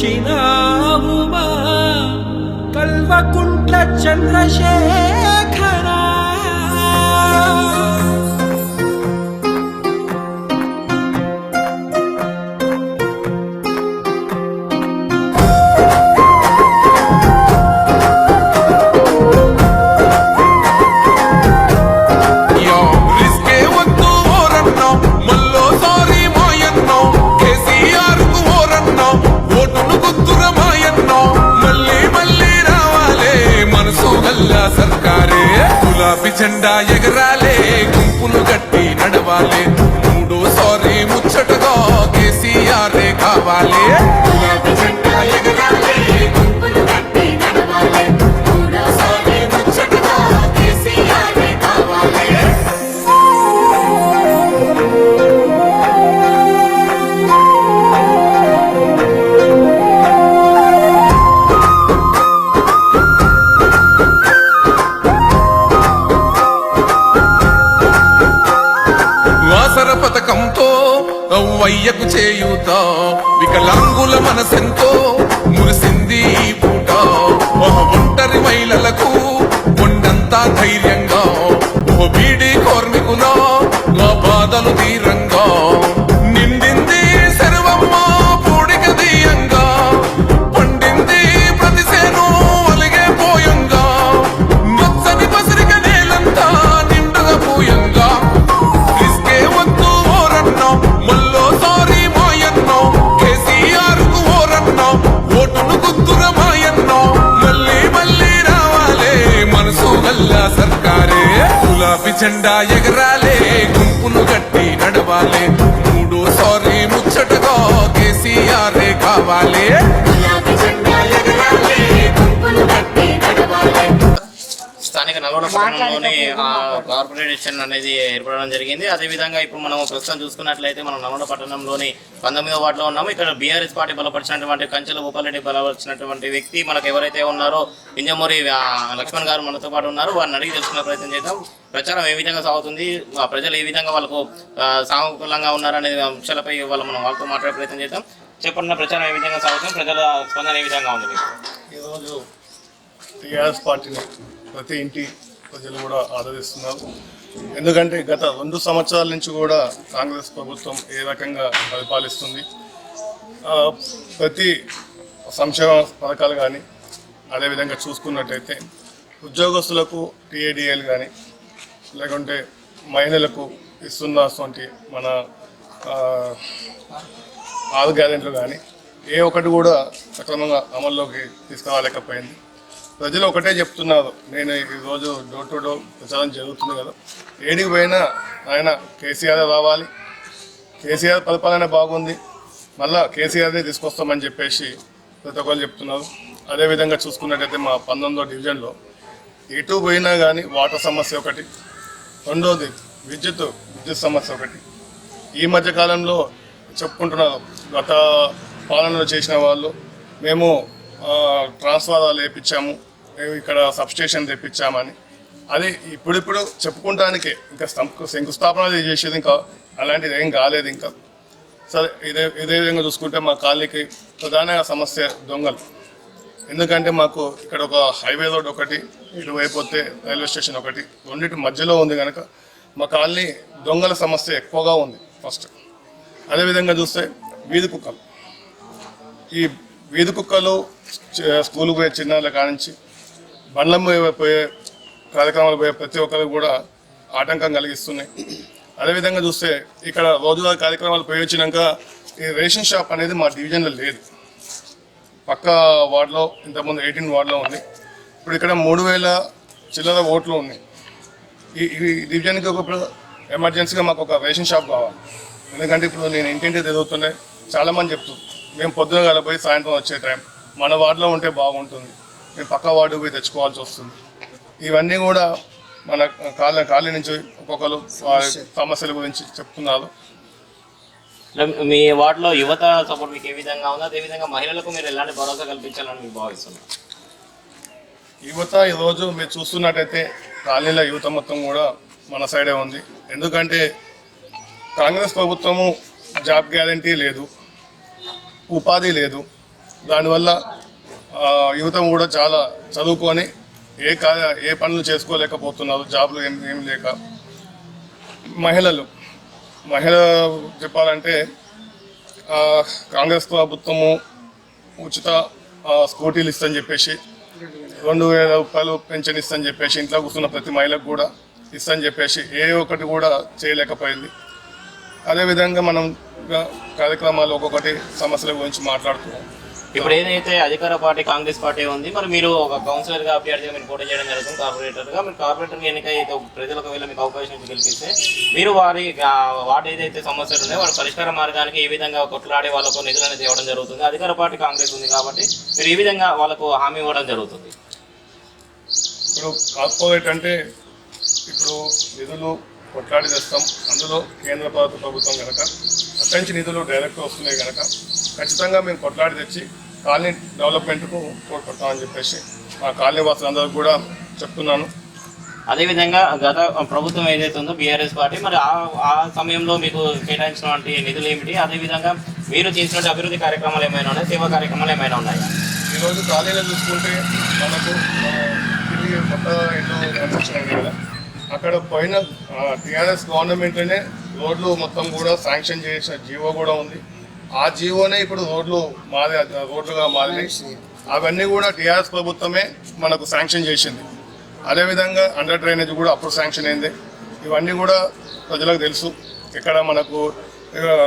వచ్చినావుమా కల్వకుంట్ల చంద్రశేఖర సర్కారే గులాబీ జెండా ఎగరాలే గుంపులు గట్టి నడవాలే మూడోసారి ముచ్చటగా కేసీఆర్ కావాలే గులాబీ జెండా ఎగరాలే గుంపులు గట్టి నడవాలే మూడోసారి ముచ్చటగా కేసీఆర్ కావాలే పథకంతో అవ్వయ్యకు చేయూత వికలాంగుల మనసెంతో మురిసింది ఈ పూట ఒంటరి మహిళలకు కొండంతా ధైర్యంగా ఓ బీడీ కార్మికుల బాధలు తీరంగా నిండింది శరవమ్మ పూడిక దీయంగా పండింది ప్రతిసేను అలిగే పోయంగా నచ్చని పసిరిక నేలంతా నిండుగా పోయంగా మల్లోసారి మాయన్నో కేసీఆర్ కు ఓరన్నో ఓటును గుద్దుర మాయన్నో మళ్ళీ మళ్ళీ రావాలే మనసు గల్ల సర్కారే గులాబీ జెండా ఎగరాలే గుంపులు గట్టి నడవాలే మూడోసారి ముచ్చటగా కేసీఆర్ కావాలే గులాబీ జెండా ఎగరాలే గుంపులు గట్టి నడవాలే. స్థానిక నల్గొండ పట్టణంలోని కార్పొరేషన్ అనేది ఏర్పడడం జరిగింది. అదేవిధంగా ఇప్పుడు మనం ప్రస్తుతం చూసుకున్నట్లయితే మనం నల్గొండ పట్టణంలోని 19వ వార్డులో ఉన్నాము. ఇక్కడ బీఆర్ఎస్ పార్టీ బలపరిచినటువంటి కంచెల భూపాలరెడ్డి బలపరిచినటువంటి వ్యక్తి మనకు ఎవరైతే ఉన్నారో ఇంజమూరి లక్ష్మణ్ గారు మనతో పాటు ఉన్నారు. వారిని అడిగి తెలుసుకునే ప్రయత్నం చేద్దాం. ప్రచారం ఏ విధంగా సాగుతుంది, ప్రజలు ఏ విధంగా వాళ్ళకు సానుకూలంగా ఉన్నారనే అంశాలపై మనం వాళ్ళతో మాట్లాడే ప్రయత్నం చేద్దాం. చెప్పండి, ప్రచారం ఏ విధంగా సాగుతుంది, ప్రజల స్పందన ఏ విధంగా ఉంది? ఈరోజు టీఆర్ఎస్ పార్టీని ప్రతి ఇంటి ప్రజలు కూడా ఆదరిస్తున్నారు. ఎందుకంటే గత 2 సంవత్సరాల నుంచి కూడా కాంగ్రెస్ ప్రభుత్వం ఏ రకంగా పరిపాలిస్తుంది, ప్రతి సంక్షేమ పథకాలు కానీ అదేవిధంగా చూసుకున్నట్టయితే ఉద్యోగస్తులకు టీఏడిఏలు కానీ లేకుంటే మహిళలకు ఇస్తున్నటువంటి మన 6 గ్యారెంటీలు కానీ ఏ ఒక్కటి కూడా సక్రమంగా అమల్లోకి తీసుకురాలేకపోయింది. ప్రజలు ఒకటే చెప్తున్నారు, నేను ఈరోజు డోర్ టు డోర్ ప్రచారం జరుగుతుంది కదా, ఏడికి పోయినా ఆయన కేసీఆర్ రావాలి, కేసీఆర్ పరిపాలన బాగుంది, మళ్ళా కేసీఆర్ని తీసుకొస్తామని చెప్పేసి ప్రతి ఒక్కరు చెప్తున్నారు. అదేవిధంగా చూసుకున్నట్టయితే మా 19వ డివిజన్లో ఎటు పోయినా కానీ వాటర్ సమస్య ఒకటి, రెండోది విద్యుత్ సమస్య ఒకటి. ఈ మధ్యకాలంలో చెప్పుకుంటున్నారు గత పాలనలో చేసిన వాళ్ళు, మేము ట్రాన్స్ఫార్మర్లు వేయించాము, మేము ఇక్కడ సబ్స్టేషన్ తెప్పించామని. అది ఇప్పుడు చెప్పుకుంటానికే, ఇంకా శంకుస్థాపన చేసేది ఇంకా అలాంటిది ఏం కాలేదు ఇంకా. సరే, ఇదే విధంగా చూసుకుంటే మా కాలనీకి ప్రధాన సమస్య దొంగలు. ఎందుకంటే మాకు ఇక్కడ ఒక హైవే రోడ్ ఒకటి, ఇటువైపోతే రైల్వే స్టేషన్ ఒకటి, రెండింటి మధ్యలో ఉంది కనుక మా కాలనీ దొంగల సమస్య ఎక్కువగా ఉంది ఫస్ట్. అదేవిధంగా చూస్తే వీధి కుక్కలు, ఈ వీధి కుక్కలు స్కూల్కి పోయే చిన్నారుల కానించి బండ్లం పోయే కార్యక్రమాలు పోయే ప్రతి ఒక్కరికి కూడా ఆటంకం కలిగిస్తున్నాయి. అదేవిధంగా చూస్తే ఇక్కడ రోజువారీ కార్యక్రమాలు పోయి వచ్చినాక ఈ రేషన్ షాప్ అనేది మా డివిజన్లో లేదు. పక్క వార్డులో ఇంతకుముందు 18 వార్డులో ఉంది. ఇప్పుడు ఇక్కడ 3000 చిల్లర ఓట్లు ఉన్నాయి. ఈ డివిజన్కి ఒక ఎమర్జెన్సీగా మాకు ఒక రేషన్ షాప్ కావాలి. ఎందుకంటే ఇప్పుడు నేను ఇంటింటి తిరుగుతుండే చాలామంది చెప్తుంది, మేము పొద్దున కలిపోయి సాయంత్రం వచ్చే టైం మన వార్డులో ఉంటే బాగుంటుంది, మేము పక్క వార్డు పోయి తెచ్చుకోవాల్సి వస్తుంది. ఇవన్నీ కూడా మన కాలనీ నుంచి ఒక్కొక్కరు సమస్యల గురించి చెప్తున్నారు. మీ వార్డులో యువత సపోర్ట్ మీకు ఏ విధంగా ఉంది, అదేవిధంగా మహిళలకు మీరు ఎలాంటి భరోసా కల్పించాలని మీకు భావిస్తున్నారు? యువత ఈరోజు మీరు చూస్తున్నట్టయితే కాలనీల యువత మొత్తం కూడా మన సైడే ఉంది. ఎందుకంటే కాంగ్రెస్ ప్రభుత్వము జాబ్ గ్యారంటీ లేదు, ఉపాధి లేదు, దానివల్ల యువత కూడా చాలా చదువుకొని ఏ పనులు చేసుకోలేకపోతున్నారు, జాబ్లు ఏం లేక. మహిళ చెప్పాలంటే కాంగ్రెస్ ప్రభుత్వము ఉచిత స్కూటీలు ఇస్తని చెప్పేసి 2,000 రూపాయలు పెన్షన్ ఇస్తని చెప్పేసి ఇంట్లో కూర్చున్న ప్రతి మహిళకు కూడా ఇస్తని చెప్పేసి ఒక్కటి కూడా చేయలేకపోయింది. అదేవిధంగా మనం కార్యక్రమాలు ఒక్కొక్కటి సమస్యల గురించి మాట్లాడుతున్నాం. ఇప్పుడు ఏదైతే అధికార పార్టీ కాంగ్రెస్ పార్టీ ఉంది, మరి మీరు ఒక కౌన్సిలర్ గా అభ్యర్థిగా మీరు పోటీ చేయడం జరుగుతుంది. కార్పొరేటర్ ఎన్నిక ప్రజలకు వెళ్ళి మీకు అవకాశం నుంచి గెలిపిస్తే మీరు వాటి ఏదైతే సమస్యలు ఉన్నాయో వాటి పరిష్కార మార్గానికి ఏ విధంగా కొట్లాడి వాళ్ళకు నిధులు అనేది ఇవ్వడం జరుగుతుంది. అధికార పార్టీ కాంగ్రెస్ ఉంది కాబట్టి మీరు ఈ విధంగా వాళ్ళకు హామీ ఇవ్వడం జరుగుతుంది. ఇప్పుడు కార్పొరేట్ అంటే ఇప్పుడు నిధులు కొట్లాడి తెస్తాం, అందులో కేంద్ర ప్రభుత్వం కనుక అక్కడి నుంచి నిధులు డైరెక్ట్ వస్తున్నాయి కనుక ఖచ్చితంగా మేము కొట్లాడి తెచ్చి కాలనీ డెవలప్మెంట్కు తోడ్పడతామని చెప్పేసి మా కాలనీ వాసులందరికీ కూడా చెప్తున్నాను. అదేవిధంగా గత ప్రభుత్వం ఏదైతే ఉందో బీఆర్ఎస్ పార్టీ, మరి ఆ సమయంలో మీకు కేటాయించినటువంటి నిధులు ఏమిటి, అదేవిధంగా మీరు చేసినటువంటి అభివృద్ధి కార్యక్రమాలు ఏమైనా ఉన్నాయి, సేవా కార్యక్రమాలు ఏమైనా ఉన్నాయా? ఈరోజు కాలనీలో చూసుకుంటే మనకు కొత్త ఇల్లు కన్స్ట్రక్షన్ అయింది కదా, అక్కడ పోయిన టీఆర్ఎస్ గవర్నమెంట్లోనే రోడ్లు మొత్తం కూడా శాంక్షన్ చేసిన జీవో కూడా ఉంది. ఆ జీవోనే ఇప్పుడు రోడ్లుగా మారినాయి. అవన్నీ కూడా టీఆర్ఎస్ ప్రభుత్వమే మనకు శాంక్షన్ చేసింది. అదేవిధంగా అండర్ డ్రైనేజ్ కూడా అప్పుడు శాంక్షన్ అయింది. ఇవన్నీ కూడా ప్రజలకు తెలుసు. ఇక్కడ మనకు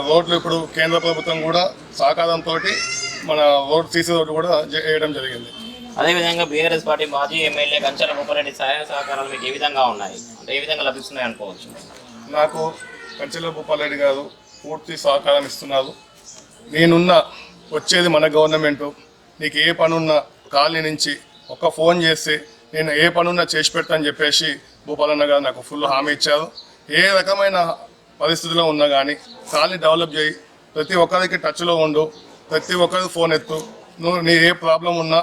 రోడ్లు ఇప్పుడు కేంద్ర ప్రభుత్వం కూడా సహకారంతో మన సీసీ రోడ్డు కూడా వేయడం జరిగింది. అదేవిధంగా బీఆర్ఎస్ పార్టీ మాజీ ఎమ్మెల్యే కంచెల భూపారెడ్డి సహాయ సహకారాలు మీకు ఏ విధంగా ఉన్నాయి, అంటే ఏ విధంగా లభిస్తున్నాయి అనుకోవచ్చు? నాకు కంచెల భూపారెడ్డి గారు పూర్తి సహకారం ఇస్తున్నారు. వచ్చేది మన గవర్నమెంటు, నీకు ఏ పనున్నా కాలనీ నుంచి ఒక ఫోన్ చేస్తే నేను ఏ పనున్నా చేసి పెడతానని చెప్పేసి భూపాలన్న గారు నాకు ఫుల్ హామీ ఇచ్చారు. ఏ రకమైన పరిస్థితిలో ఉన్నా కానీ కాలనీ డెవలప్ చేయి, ప్రతి ఒక్కరికి టచ్లో ఉండు, ప్రతి ఒక్కరికి ఫోన్ ఎత్తు, నీ ఏ ప్రాబ్లం ఉన్నా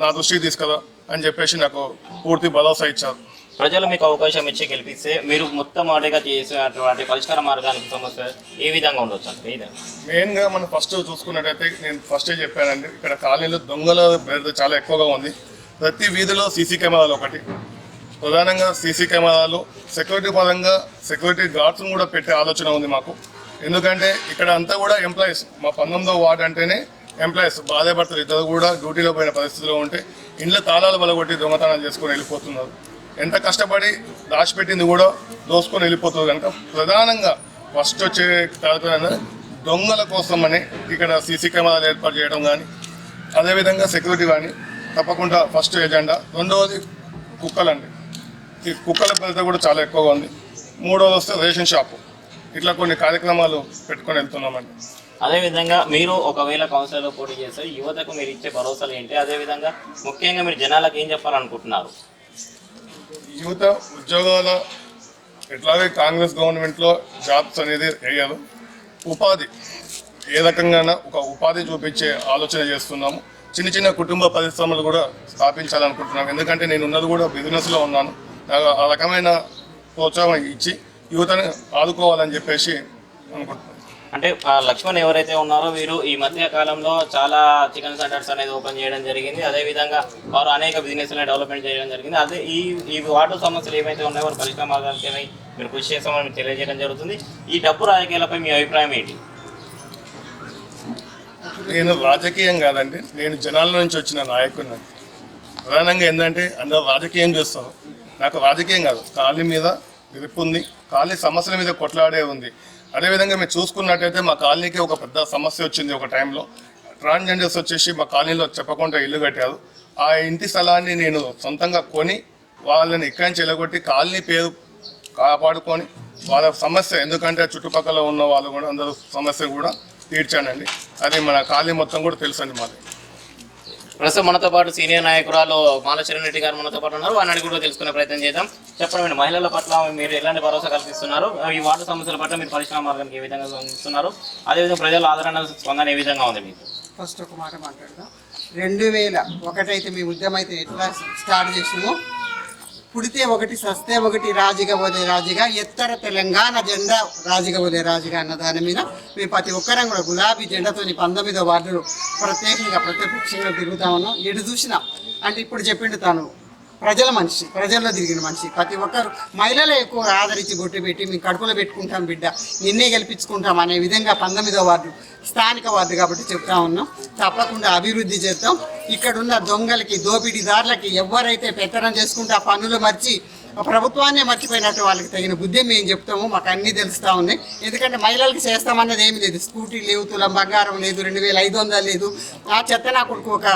నా దృష్టికి తీసుకురా అని చెప్పేసి నాకు పూర్తి భరోసా ఇచ్చారు. ప్రజలు మీకు అవకాశం ఇచ్చి గెలిపిస్తే మీరు మొట్టమొదటిగా చేసేటువంటి పరిష్కార మార్గానికి సమస్య ఏ విధంగా ఉండొచ్చు అంటే మెయిన్గా మనం ఫస్ట్ చూసుకున్నట్టయితే నేను ఫస్టే చెప్పానండి, ఇక్కడ కాలనీలో దొంగల బెడద చాలా ఎక్కువగా ఉంది. ప్రతి వీధిలో సీసీ కెమెరాలు ఒకటి, ప్రధానంగా సీసీ కెమెరాలు, సెక్యూరిటీ పరంగా సెక్యూరిటీ గార్డ్స్ను కూడా పెట్టే ఆలోచన ఉంది మాకు. ఎందుకంటే ఇక్కడ అంతా కూడా ఎంప్లాయీస్, మా 19వ వార్డు అంటేనే ఎంప్లాయీస్, భార్యాభర్తలు ఇద్దరు కూడా డ్యూటీలో పోయిన పరిస్థితిలో ఉంటే ఇంట్లో తాళాలు బలగొట్టి దొంగతనాలు చేసుకొని వెళ్ళిపోతున్నారు. ఎంత కష్టపడి దాచిపెట్టింది కూడా దోసుకొని వెళ్ళిపోతుంది కనుక ప్రధానంగా ఫస్ట్ వచ్చే కార్యక్రమం దొంగల కోసమని ఇక్కడ సీసీ కెమెరాలు ఏర్పాటు చేయడం కానీ, అదేవిధంగా సెక్యూరిటీ కానీ తప్పకుండా ఫస్ట్ ఎజెండా. రెండవది కుక్కలండి, ఈ కుక్కల బెడద కూడా చాలా ఎక్కువగా ఉంది. మూడవది వస్తే రేషన్ షాపు. ఇట్లా కొన్ని కార్యక్రమాలు పెట్టుకొని వెళ్తున్నామండి. అదేవిధంగా మీరు ఒకవేళ కౌన్సిలర్లో పోటీ చేస్తే యువతకు మీరు ఇచ్చే భరోసాలు ఏంటి, అదేవిధంగా ముఖ్యంగా మీరు జనాలకు ఏం చెప్పాలనుకుంటున్నారు? యువత ఉద్యోగాల ఎట్లాగే కాంగ్రెస్ గవర్నమెంట్లో జాబ్స్ అనేది వేయదు, ఉపాధి ఏ రకంగా ఒక ఉపాధి చూపించే ఆలోచన చేస్తున్నాము. చిన్న చిన్న కుటుంబ పరిశ్రమలు కూడా స్థాపించాలనుకుంటున్నాము. ఎందుకంటే నేను ఉన్నది కూడా బిజినెస్లో ఉన్నాను. నాకు ఆ రకమైన ప్రోత్సాహం ఇచ్చి యువతను ఆదుకోవాలని చెప్పేసి అనుకుంటున్నాను. అంటే లక్ష్మణ్ ఎవరైతే ఉన్నారో వీరు ఈ మధ్య కాలంలో చాలా చికెన్ సెంటర్స్ అనేది ఓపెన్ చేయడం జరిగింది. అదేవిధంగా వారు అనేక బిజినెస్లను డెవలప్మెంట్ చేయడం జరిగింది. అదే ఈ వాటర్ సమస్యలు ఏవైతే ఉన్నాయో వారు పరిష్కార మార్గాలకి మీరు కృషి చేస్తామని మీకు తెలియజేయడం జరుగుతుంది. ఈ డబ్బు రాజకీయాలపై మీ అభిప్రాయం ఏంటి? నేను రాజకీయం కాదండి, నేను జనాల నుంచి వచ్చిన నాయకుడిని. ప్రధానంగా ఏంటంటే అందరూ రాజకీయం చేస్తారు, నాకు రాజకీయం కాదు, కాలనీ మీద విరుపు ఉంది, కాలనీ సమస్యల మీద కొట్లాడే ఉంది. అదేవిధంగా మీరు చూసుకున్నట్టయితే మా కాలనీకి ఒక పెద్ద సమస్య వచ్చింది. ఒక టైంలో ట్రాన్స్జెండర్స్ వచ్చేసి మా కాలనీలో చెప్పకుండా ఇల్లు కట్టారు. ఆ ఇంటి స్థలాన్ని నేను సొంతంగా కొని వాళ్ళని ఇక్కడి నుంచి ఎలగొట్టి కాలనీ పేరు కాపాడుకొని వాళ్ళ సమస్య, ఎందుకంటే చుట్టుపక్కల ఉన్న వాళ్ళు కూడా అందరూ సమస్య కూడా తీర్చానండి. అది మన కాలనీ మొత్తం కూడా తెలుసండి మాది. ప్రస్తుతం మనతో పాటు సీనియర్ నాయకురాలు మాలచరణ్ రెడ్డి గారు మనతో పాటు ఉన్నారు. వారిని కూడా తెలుసుకునే ప్రయత్నం చేద్దాం. చెప్పండి, మహిళల పట్ల మీరు ఎలాంటి భరోసా కల్పిస్తున్నారు, ఈ వార్డు సమస్యల పట్ల మీరు పరిష్కార మార్గానికి ఏ విధంగా స్పందిస్తున్నారు, అదేవిధంగా ప్రజల ఆదరణ స్పందన ఏ విధంగా ఉంది మీకు? ఫస్ట్ ఒక మాట మాట్లాడదాం. 2001 అయితే మీ ఉద్యమం అయితే ఎట్లా స్టార్ట్ చేసినామో పుడితే ఒకటి సస్తే ఒకటి రాజుగా పోతే రాజుగా ఎత్తర తెలంగాణ జెండా రాజుగా పోతే రాజుగా అన్న దాని మీద మేము ప్రతి ఒక్కరం కూడా గులాబీ జెండాతో 19వ వార్డులో ప్రత్యేకంగా ప్రతిపక్షంగా తిరుగుతా ఉన్నాం. ఎటు చూసినా అంటే ఇప్పుడు చెప్పిండు తాను ప్రజల మనిషి, ప్రజల్లో తిరిగిన మనిషి. ప్రతి ఒక్కరు మహిళలే ఎక్కువ ఆదరించి బొట్టు పెట్టి మేము కడుపులో పెట్టుకుంటాం బిడ్డ, నిన్నే గెలిపించుకుంటాం అనే విధంగా 19వ వార్డు స్థానిక వార్డు కాబట్టి చెప్తా ఉన్నాం. తప్పకుండా అభివృద్ధి చేద్దాం. ఇక్కడున్న దొంగలకి, దోపిడీదారులకి ఎవరైతే పెత్తనం చేసుకుంటే ఆ పన్నులు మర్చి ప్రభుత్వాన్నే మర్చిపోయినట్టు వాళ్ళకి తగిన బుద్ధి మేము చెప్తాము. మాకు అన్నీ తెలుస్తూ ఉన్నాయి. ఎందుకంటే మహిళలకు చేస్తామన్నది ఏమి లేదు. స్కూటీ లేవు, తులం బంగారం లేదు, 2500 లేదు. ఆ చెత్త నా కొడుకు ఒక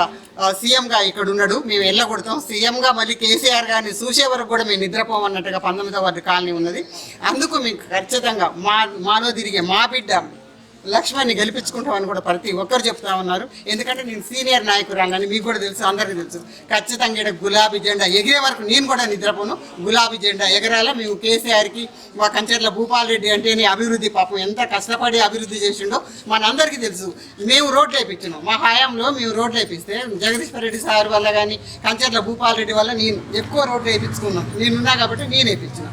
సీఎంగా ఇక్కడ ఉన్నాడు, మేము వెళ్ళగొడతాం. సీఎంగా మళ్ళీ కేసీఆర్ గారిని చూసే వరకు కూడా మేము నిద్రపోమన్నట్టుగా 19వ వార్డు కాలనీ ఉన్నది. అందుకు మీకు ఖచ్చితంగా మాలో తిరిగే మా బిడ్డ లక్ష్మణ్ని గెలిపించుకుంటామని కూడా ప్రతి ఒక్కరు చెప్తా ఉన్నారు. ఎందుకంటే నేను సీనియర్ నాయకురాలని మీకు కూడా తెలుసు, అందరికీ తెలుసు. ఖచ్చితంగా ఇక్కడ గులాబీ జెండా ఎగిరే వరకు నేను కూడా నిద్రపోను. గులాబీ జెండా ఎగరాల. మేము కేసీఆర్కి మా కంచెర్ల భూపాల్ రెడ్డి అంటేనే అభివృద్ధి, పాపం ఎంత కష్టపడి అభివృద్ధి చేసిండో మనందరికీ తెలుసు. మేము రోడ్లు వేయించినాం, మా హయాంలో మేము రోడ్లు వేయిస్తే జగదీశ్వర్ రెడ్డి సార్ వల్ల కానీ కంచెర్ల భూపాల్ రెడ్డి వల్ల నేను ఎక్కువ రోడ్లు వేయించుకున్నాను. నేనున్నా కాబట్టి నేను వేయించిన.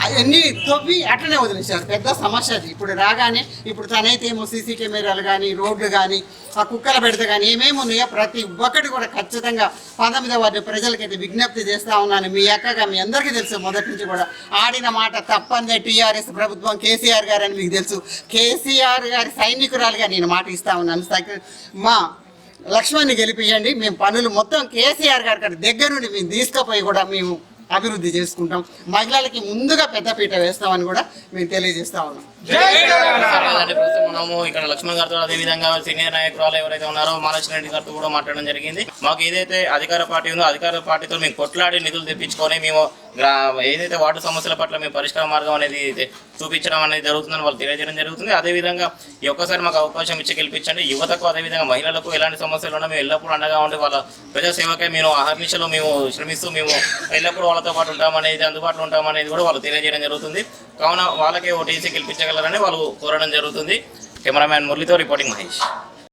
అవన్నీ తవ్వి అట్లనే వదిలేశారు. పెద్ద సమస్య అది. ఇప్పుడు రాగానే ఇప్పుడు తనైతే ఏమో సీసీ కెమెరాలు కానీ, రోడ్లు కానీ, ఆ కుక్కల పెడితే కానీ ఏమేమి ఉన్నాయో ప్రతి ఒక్కటి కూడా ఖచ్చితంగా 19వ వార్డు ప్రజలకైతే విజ్ఞప్తి చేస్తూ ఉన్నాను. మీ అక్కగా మీ అందరికీ తెలుసు, మొదటి నుంచి కూడా ఆడిన మాట తప్పందే టీఆర్ఎస్ ప్రభుత్వం, కేసీఆర్ గారు అని మీకు తెలుసు. కేసీఆర్ గారి సైనికురాలుగా నేను మాట ఇస్తా ఉన్నాను. మా లక్ష్మణ్ని గెలిపియండి. మేము పనులు మొత్తం కేసీఆర్ గారి దగ్గర నుండి మేము తీసుకుపోయి కూడా మేము అభివృద్ధి చేసుకుంటాం. మహిళలకి ముందుగా పెద్దపీట వేస్తామని కూడా మేము తెలియజేస్తా ఉన్నాం. మనము ఇక్కడ లక్ష్మణ్ గారితో, అదే విధంగా సీనియర్ నాయకురాలు ఎవరైతే ఉన్నారో మహాలక్ష్మి రెడ్డి గారితో కూడా మాట్లాడడం జరిగింది. మాకు ఏదైతే అధికార పార్టీ ఉందో అధికార పార్టీతో మేము కొట్లాడి నిధులు తెప్పించుకొని మేము ఏదైతే వార్డు సమస్యల పట్ల మేము పరిష్కార మార్గం అనేది చూపించడం అనేది జరుగుతుందని వాళ్ళు తెలియజేయడం జరుగుతుంది. అదేవిధంగా ఈ ఒక్కసారి మాకు అవకాశం ఇచ్చి గెలిపించండి. యువతకు అదేవిధంగా మహిళలకు ఎలాంటి సమస్యలు ఉన్నా మేము ఎల్లప్పుడూ అండగా ఉండి వాళ్ళ ప్రజాసేవకే మేము అహర్నిశలో మేము శ్రమిస్తూ మేము ఎల్లప్పుడూ వాళ్ళతో పాటు ఉంటామనేది, అందుబాటులో ఉంటామనేది కూడా వాళ్ళు తెలియజేయడం జరుగుతుంది. కావున వాళ్ళకే ఓటేసి గెలిపించగలరని వాళ్ళు కోరడం జరుగుతుంది. కెమెరామ్యాన్ మురళితో రిపోర్టింగ్ మహేష్.